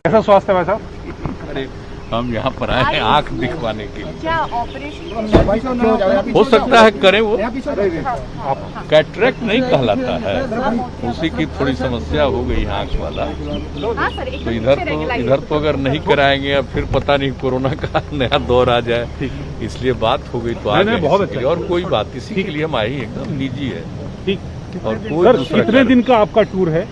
कैसा स्वास्थ्य है भाई साहब? अरे हम यहाँ पर आए हैं आंख दिखवाने के लिए। क्या ऑपरेशन हो सकता है करें, वो कैटरेक्ट नहीं कहलाता है, उसी की थोड़ी समस्या हो गई आंख वाला। तो इधर तो अगर नहीं कराएंगे अब फिर पता नहीं कोरोना का नया दौर आ जाए, इसलिए बात हो गई तो आ गए। बहुत अच्छा, और कोई बात इसी के लिए हम आए ही, एकदम निजी है। ठीक। और कोई सर दूसरा कितने दिन का आपका टूर है?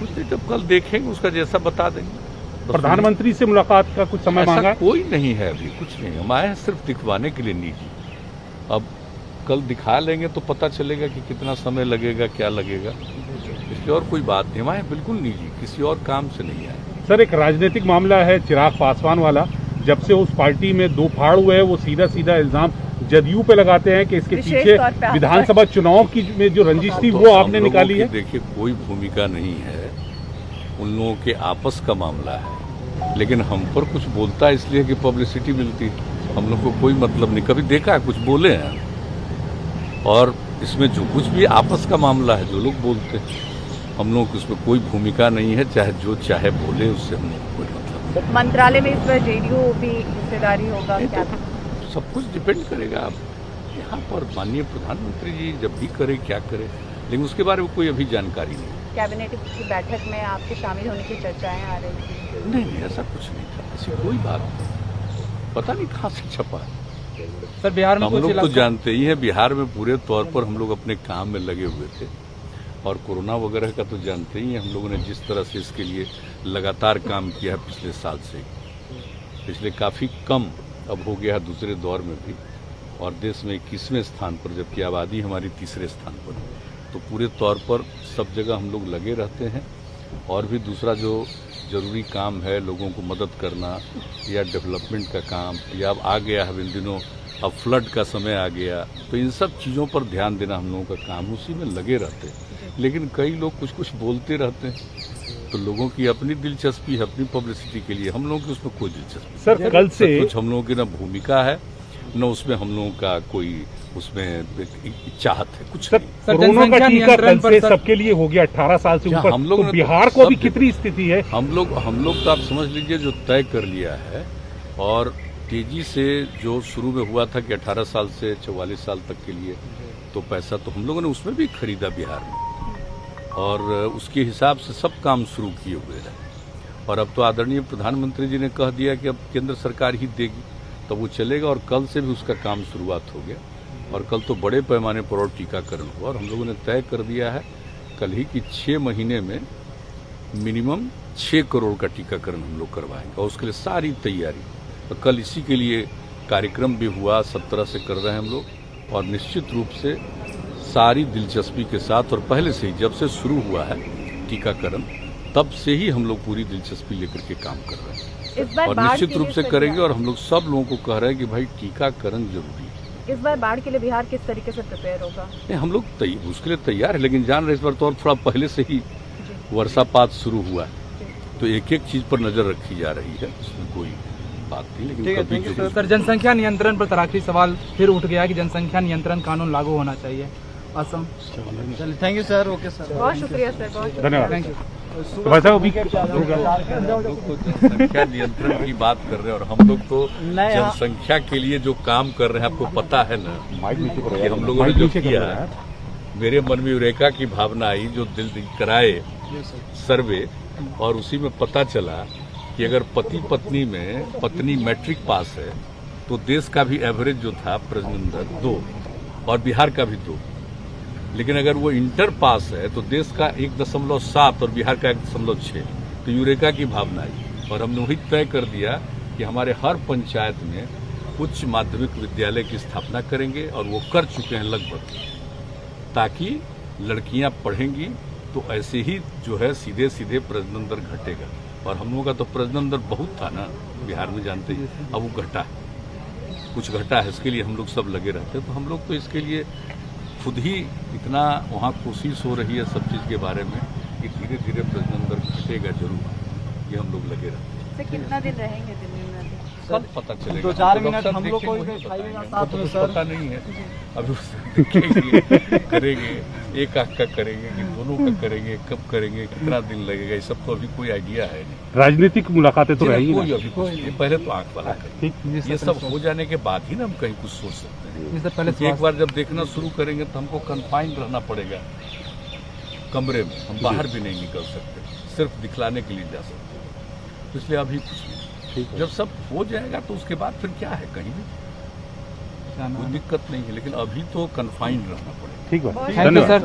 कुछ नहीं, जब कल देखेंगे उसका जैसा बता देंगे। प्रधानमंत्री से मुलाकात का कुछ समय ऐसा मांगा? कोई नहीं है, अभी कुछ नहीं। हम आए हैं सिर्फ दिखवाने के लिए निजी। अब कल दिखा लेंगे तो पता चलेगा कि कितना समय लगेगा, क्या लगेगा, इसलिए और कोई बात नहीं। हम आए बिल्कुल निजी, किसी और काम से नहीं आए। सर एक राजनीतिक मामला है चिराग पासवान वाला, जब से उस पार्टी में दो फाड़ हुए हैं वो सीधा सीधा इल्जाम जदयू पे लगाते हैं कि इसके पीछे विधानसभा चुनाव की में जो रंजिश थी वो आपने निकाली है। देखिए कोई भूमिका नहीं है, उन लोगों के आपस का मामला है, लेकिन हम पर कुछ बोलता है इसलिए कि पब्लिसिटी मिलती है। हम लोग को कोई मतलब नहीं, कभी देखा है कुछ बोले हैं? और इसमें जो कुछ भी आपस का मामला है, जो लोग बोलते हैं, हम लोग उसमें कोई भूमिका नहीं है, चाहे जो चाहे बोले, उससे हम लोग कोई मतलब नहीं। मंत्रालय में इस पर जेडीयू भी हिस्सेदारी होगा क्या? सब कुछ डिपेंड करेगा। अब यहाँ पर माननीय प्रधानमंत्री जी जब भी करे क्या करे, लेकिन उसके बारे में कोई अभी जानकारी नहीं। कैबिनेट की बैठक में आपके शामिल होने की चर्चाएं आ रही थी? नहीं, ऐसा कुछ नहीं था, ऐसी कोई बात नहीं। पता नहीं कहाँ से छपा है। सर बिहार में हम लोग तो जानते ही हैं, बिहार में पूरे तौर पर हम लोग अपने काम में लगे हुए थे, और कोरोना वगैरह का तो जानते ही हैं। हम लोगों ने जिस तरह से इसके लिए लगातार काम किया है पिछले साल से, पिछले काफ़ी कम अब हो गया है दूसरे दौर में भी, और देश में 21वें स्थान पर, जबकि आबादी हमारी तीसरे स्थान पर है। तो पूरे तौर पर सब जगह हम लोग लगे रहते हैं। और भी दूसरा जो जरूरी काम है, लोगों को मदद करना या डेवलपमेंट का काम, या अब आ गया है इन दिनों, अब फ्लड का समय आ गया, तो इन सब चीज़ों पर ध्यान देना हम लोगों का काम, उसी में लगे रहते हैं। लेकिन कई लोग कुछ कुछ बोलते रहते हैं, तो लोगों की अपनी दिलचस्पी है, अपनी पब्लिसिटी के लिए। हम लोगों की उसमें कोई दिलचस्पी सर कल से कुछ हम लोगों की ना भूमिका है, न उसमें हम लोगों का कोई उसमें चाहत है, कुछ सर नहीं। कोरोना का टीका कल से सबके लिए हो गया 18 साल से ऊपर, हम लोग तो बिहार को भी कितनी स्थिति है? हम लोग तो आप समझ लीजिए जो तय कर लिया है, और तेजी से जो शुरू में हुआ था कि 18 साल से 44 साल तक के लिए, तो पैसा तो हम लोगों ने उसमें भी खरीदा बिहार में, और उसके हिसाब से सब काम शुरू किए हुए हैं। और अब तो आदरणीय प्रधानमंत्री जी ने कह दिया कि अब केंद्र सरकार ही देगी, तो वो चलेगा, और कल से भी उसका काम शुरुआत हो गया। और कल तो बड़े पैमाने पर और टीकाकरण हुआ, और हम लोगों ने तय कर दिया है कल ही कि 6 महीने में मिनिमम 6 करोड़ का टीकाकरण हम लोग करवाएंगे, और उसके लिए सारी तैयारी। तो कल इसी के लिए कार्यक्रम भी हुआ, 17 से कर रहे हैं हम लोग, और निश्चित रूप से सारी दिलचस्पी के साथ, और पहले से ही जब से शुरू हुआ है टीकाकरण, तब से ही हम लोग पूरी दिलचस्पी लेकर के काम कर रहे हैं, और निश्चित रूप से करेंगे। और हम लोग सब लोगों को कह रहे हैं कि भाई टीकाकरण जरूरी है। इस बार बाढ़ के लिए बिहार किस तरीके से प्रिपेयर होगा? नहीं, हम लोग उसके लिए तैयार है, लेकिन जान रहे इस बार तो और थोड़ा पहले से ही वर्षापात शुरू हुआ है, तो एक एक चीज पर नजर रखी जा रही है, उसमें कोई बात नहीं। लेकिन सर जनसंख्या नियंत्रण पर आखिरी सवाल फिर उठ गया कि जनसंख्या नियंत्रण कानून लागू होना चाहिए असम। चलिए thank you sir. Okay sir, बहुत शुक्रिया सर, बहुत धन्यवाद। Thank you. भाई साहब अभी जनसंख्या नियंत्रण की बात कर रहे हैं, और हम लोग तो जनसंख्या के लिए जो काम कर रहे हैं, आपको पता है ना कि हम लोगों ने जो किया, मेरे मन में यूरेका की भावना आई, जो दिल कराए सर्वे, और उसी में पता चला कि अगर पति पत्नी में पत्नी मैट्रिक पास है तो देश का भी एवरेज जो था प्रजनन दर 2, और बिहार का भी 2। लेकिन अगर वो इंटर पास है तो देश का 1.7 और बिहार का 1.6। तो यूरेका की भावना आई, और हमने वही तय कर दिया कि हमारे हर पंचायत में उच्च माध्यमिक विद्यालय की स्थापना करेंगे, और वो कर चुके हैं लगभग, ताकि लड़कियां पढ़ेंगी तो ऐसे ही जो है सीधे सीधे प्रजनन दर घटेगा। और हम लोगों का तो प्रजनन दर बहुत था ना बिहार में, जानते ही, अब वो घटा है, कुछ घटा है, इसके लिए हम लोग सब लगे रहते हैं। तो हम लोग तो इसके लिए खुद ही इतना वहाँ कोशिश हो रही है सब चीज़ के बारे में कि धीरे धीरे प्रजनन दर घटेगा जरूर, ये हम लोग लगे रहते हैं। कितना दिन रहेंगे दिल्ली में? कल पता चलेगा। 2-4 तो मिनट अफसर हम लोग को देखेंगे, भी वही दिखाइएगा बताएंगे। साथ हमको तो में कुछ सर। पता नहीं है, अभी उससे देखेंगे, करेंगे, एक आंख का करेंगे कि दोनों का करेंगे, कब करेंगे, कितना दिन लगेगा, ये सब तो अभी कोई आइडिया है नहीं। राजनीतिक मुलाकातें तो रहेंगी कोई ना? अभी कुछ नहीं, पहले तो आंख वाला करें। ठीक। ये सब हो जाने के बाद ही ना हम कहीं कुछ सोच सकते हैं। इससे पहले क्योंकि एक बार जब देखना शुरू करेंगे तो हमको कन्फाइंड रहना पड़ेगा कमरे में, हम बाहर भी नहीं निकल सकते, सिर्फ दिखलाने के लिए जा सकते हैं। तो इसलिए अभी कुछ नहीं, जब सब हो जाएगा तो उसके बाद फिर क्या है, कहीं भी कोई दिक्कत नहीं है, लेकिन अभी तो कन्फाइंड रहना पड़ेगा। ठीक है, थैंक यू सर।